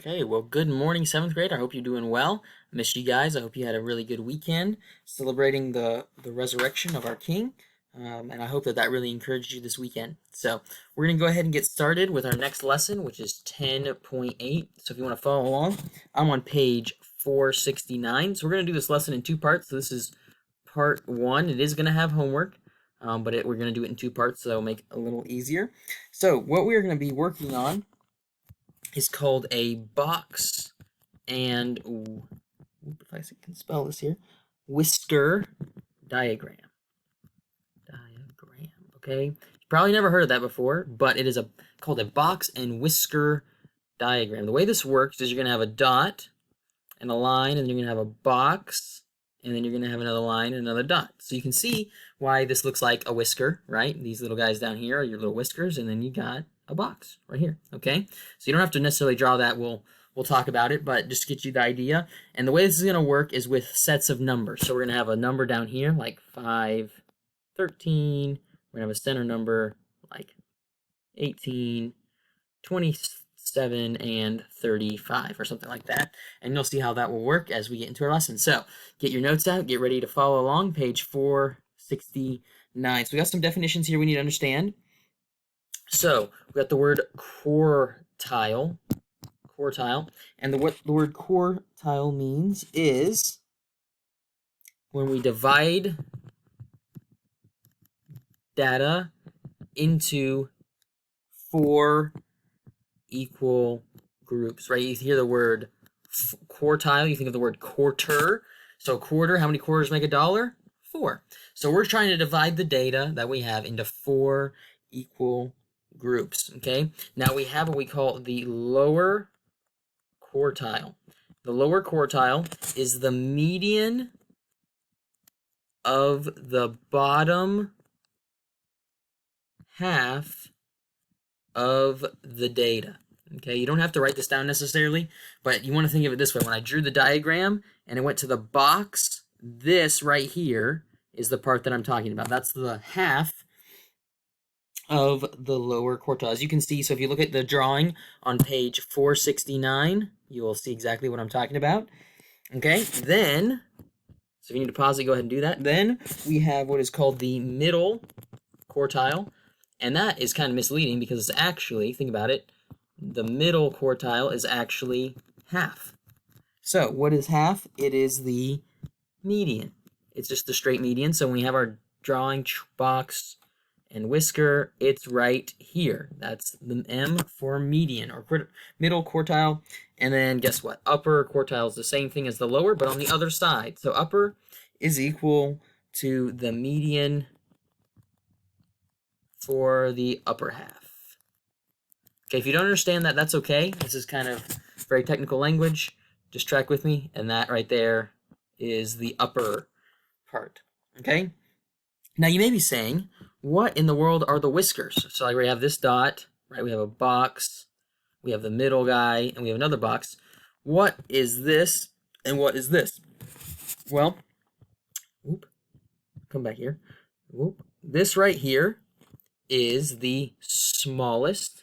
Okay, well, good morning, seventh grade. I hope you're doing well. I miss you guys. I hope you had a really good weekend celebrating the resurrection of our King. And I hope that that really encouraged you this weekend. So we're going to go ahead and get started with our next lesson, which is 10.8. So if you want to follow along, I'm on page 469. So we're going to do this lesson in two parts. So this is part one. It is going to have homework, but we're going to do it in two parts, so that'll make it a little easier. So what we're going to be working on is called a box and if I can spell this here, whisker diagram. Okay, you probably never heard of that before, but it is called a box and whisker diagram. The way this works is you're going to have a dot and a line, and then you're going to have a box, and then you're going to have another line and another dot. So you can see why this looks like a whisker, right? These little guys down here are your little whiskers, and then you got a box right here, okay? So you don't have to necessarily draw that. We'll talk about it, but just to get you the idea. And the way this is going to work is with sets of numbers. So we're going to have a number down here like 5, 13. We're going to have a center number like 18, 27, and 35 or something like that. And you'll see how that will work as we get into our lesson. So get your notes out, get ready to follow along, page 469. So we got some definitions here we need to understand. So we got the word quartile, and what the word quartile means is when we divide data into 4 equal groups, right? You hear the word quartile, you think of the word quarter. So quarter, how many quarters make a dollar? 4. So we're trying to divide the data that we have into 4 equal groups, okay? Now we have what we call the lower quartile. The lower quartile is the median of the bottom half of the data. Okay, you don't have to write this down necessarily, but you want to think of it this way. When I drew the diagram and it went to the box, this right here is the part that I'm talking about. That's the half of the lower quartile. As you can see, so if you look at the drawing on page 469, you will see exactly what I'm talking about. Okay, then, so if you need to pause it, go ahead and do that. Then we have what is called the middle quartile, and that is kind of misleading because it's actually, think about it, the middle quartile is actually half. So what is half? It is the median. It's just the straight median. So when we have our drawing box and whisker, it's right here. That's the M for median or middle quartile. And then guess what? Upper quartile is the same thing as the lower, but on the other side. So upper is equal to the median for the upper half. Okay, if you don't understand that, that's okay. This is kind of very technical language. Just track with me, and that right there is the upper part, okay? Now, you may be saying, what in the world are the whiskers? So like we have this dot, right? We have a box, we have the middle guy, and we have another box. What is this, and what is this? Well, come back here. This right here is the smallest.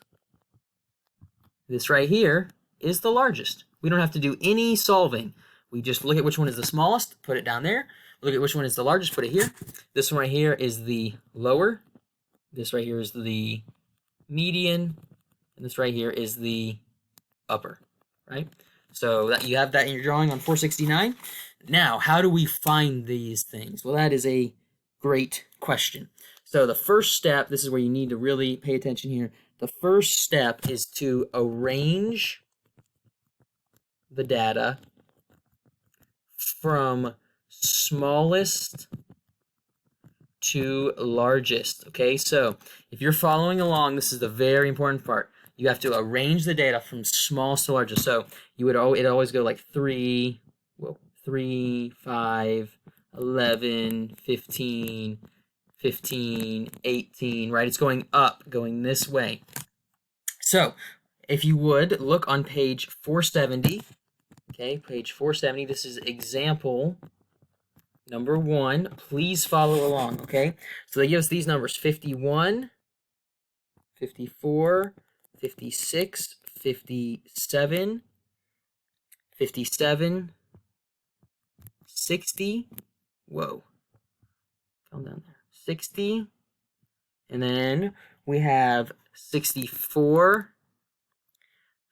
This right here is the largest. We don't have to do any solving. We just look at which one is the smallest, put it down there. Look at which one is the largest, put it here. This one right here is the lower. This right here is the median. And this right here is the upper, right? So that you have that in your drawing on 469. Now, how do we find these things? Well, that is a great question. So the first step, this is where you need to really pay attention here. The first step is to arrange the data from smallest to largest. Okay, so if you're following along, this is the very important part. You have to arrange the data from smallest to largest. So you would always go like 3, 5, 11, 15, 18, right? It's going up, going this way. So if you would look on page 470, okay, page 470, this is example number 1. Please follow along, okay? So they give us these numbers: 51, 54, 56, 57, 57, 60, whoa, calm down there, 60, and then we have 64,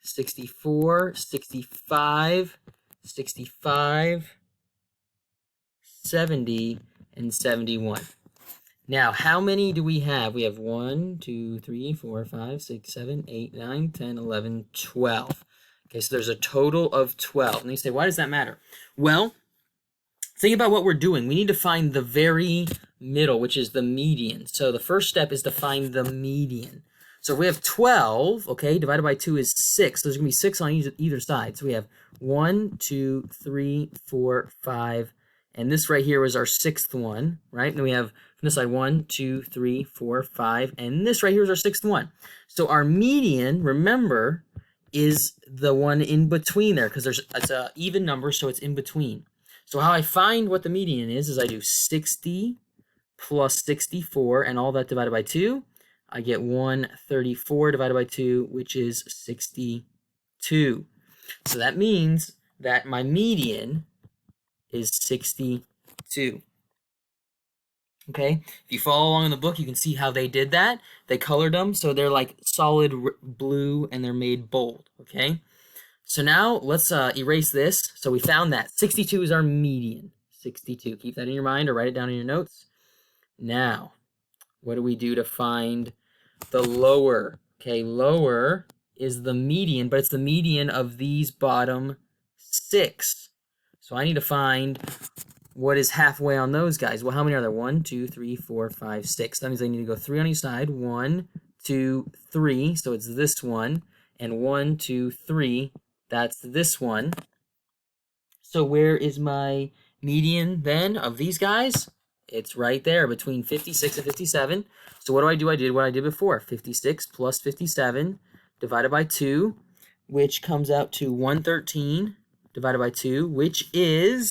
64, 65, 65, 70, and 71. Now, how many do we have? We have 1, 2, 3, 4, 5, 6, 7, 8, 9, 10, 11, 12. Okay, so there's a total of 12. And you say, why does that matter? Well, think about what we're doing. We need to find the very middle, which is the median. So the first step is to find the median. So if we have 12, okay, divided by 2 is 6. So there's going to be 6 on either side. So we have 1, 2, 3, 4, 5, and this right here was our 6th one, right? And then we have from this side 1, 2, 3, 4, 5, and this right here is our 6th one. So our median, remember, is the one in between there because it's an even number, so it's in between. So how I find what the median is I do 60 plus 64 and all that divided by 2. I get 134 divided by 2, which is 62. So that means that my median is 62. Okay, if you follow along in the book, you can see how they did that. They colored them so they're like solid blue and they're made bold. Okay, so now let's erase this. So we found that 62 is our median. 62. Keep that in your mind or write it down in your notes. Now, what do we do to find the lower? Okay, lower is the median, but it's the median of these bottom 6. So I need to find what is halfway on those guys. Well, how many are there? 1, 2, 3, 4, 5, 6. That means I need to go 3 on each side. 1, 2, 3. So it's this one. And 1, 2, 3. That's this one. So where is my median then of these guys? It's right there between 56 and 57. So what do? I did what I did before. 56 plus 57 divided by 2, which comes out to 113 divided by 2, which is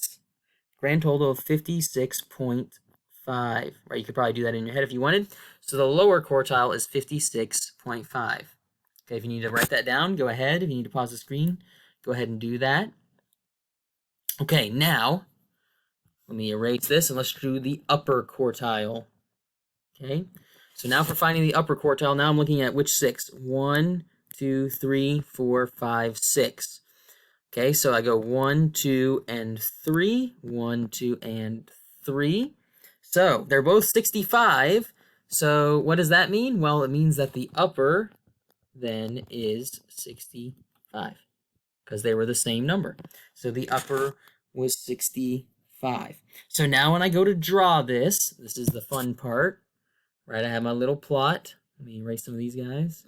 grand total of 56.5. Right, you could probably do that in your head if you wanted. So the lower quartile is 56.5. Okay, if you need to write that down, go ahead. If you need to pause the screen, go ahead and do that. Okay, now let me erase this and let's do the upper quartile. Okay, so now for finding the upper quartile, now I'm looking at which 6? 1, 2, 3, 4, 5, 6. Okay, so I go 1, 2, and 3. 1, 2, and 3. So they're both 65. So what does that mean? Well, it means that the upper then is 65 because they were the same number. So the upper was 65. So now when I go to draw this is the fun part, right? I have my little plot. Let me erase some of these guys.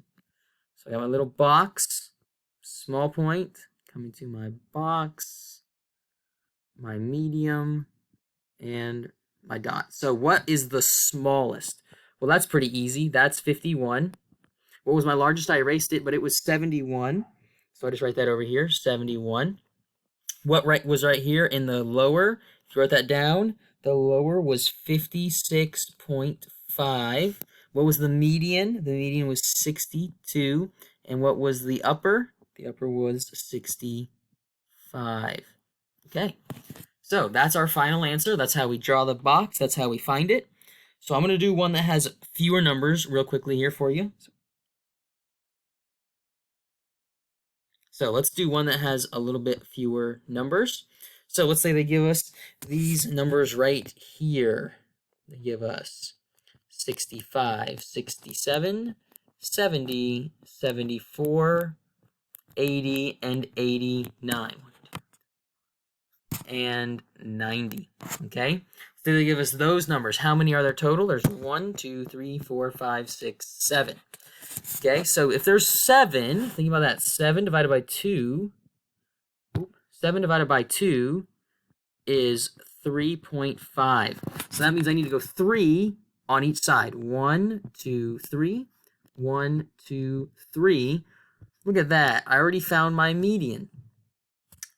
So I got my little box, small point, coming to my box, my medium, and my dot. So what is the smallest? Well, that's pretty easy. That's 51. What was my largest? I erased it, but it was 71. So I just write that over here, 71. What was right here in the lower? If you wrote that down, the lower was 56.5. What was the median? The median was 62. And what was the upper? The upper was 65. Okay, so that's our final answer. That's how we draw the box. That's how we find it. So I'm going to do one that has fewer numbers real quickly here for you. So let's do one that has a little bit fewer numbers. So let's say they give us these numbers right here. They give us 65, 67, 70, 74, 80, and 89. And 90. Okay? So they give us those numbers. How many are there total? There's 1, 2, 3, 4, 5, 6, 7. Okay, so if there's 7, think about that. 7 divided by 2. 7 divided by 2 is 3.5. So that means I need to go 3 on each side. 1, 2, 3. 1, 2, 3. Look at that. I already found my median.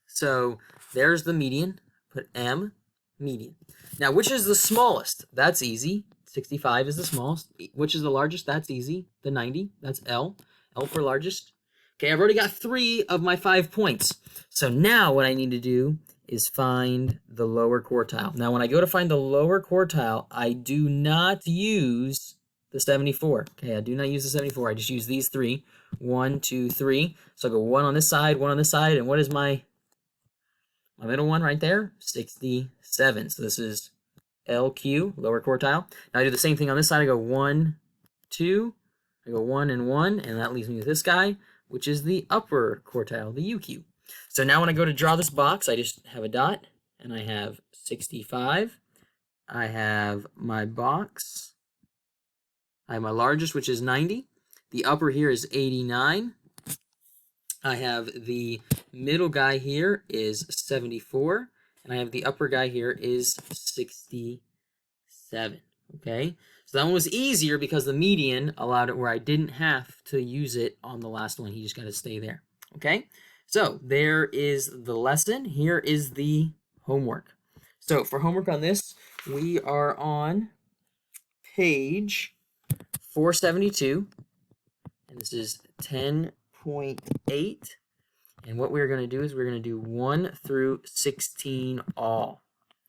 So there's the median. Put M, median. Now, which is the smallest? That's easy. 65 is the smallest. Which is the largest? That's easy. The 90. That's L. L for largest. Okay, I've already got 3 of my 5 points. So now what I need to do is find the lower quartile. Now when I go to find the lower quartile, I do not use the 74. Okay, I do not use the 74. I just use these three. 1, 2, 3. So I go 1 on this side, 1 on this side, and what is my middle one right there? 67. So this is LQ, lower quartile. Now I do the same thing on this side. I go 1, 2. I go 1 and 1, and that leaves me with this guy, which is the upper quartile, the UQ. So now when I go to draw this box, I just have a dot, and I have 65. I have my box. I have my largest, which is 90. The upper here is 89. I have the middle guy here is 74. And I have the upper guy here is 67. Okay? So that one was easier because the median allowed it where I didn't have to use it on the last one. He just got to stay there. Okay? So there is the lesson. Here is the homework. So for homework on this, we are on page 472. And this is 10.8. And what we're going to do is we're going to do 1 through 16 all.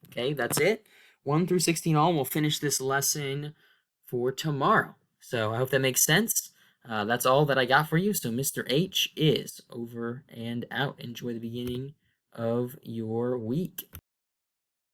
Okay, that's it. 1 through 16 all. We'll finish this lesson for tomorrow. So I hope that makes sense. That's all that I got for you. So Mr. H is over and out. Enjoy the beginning of your week.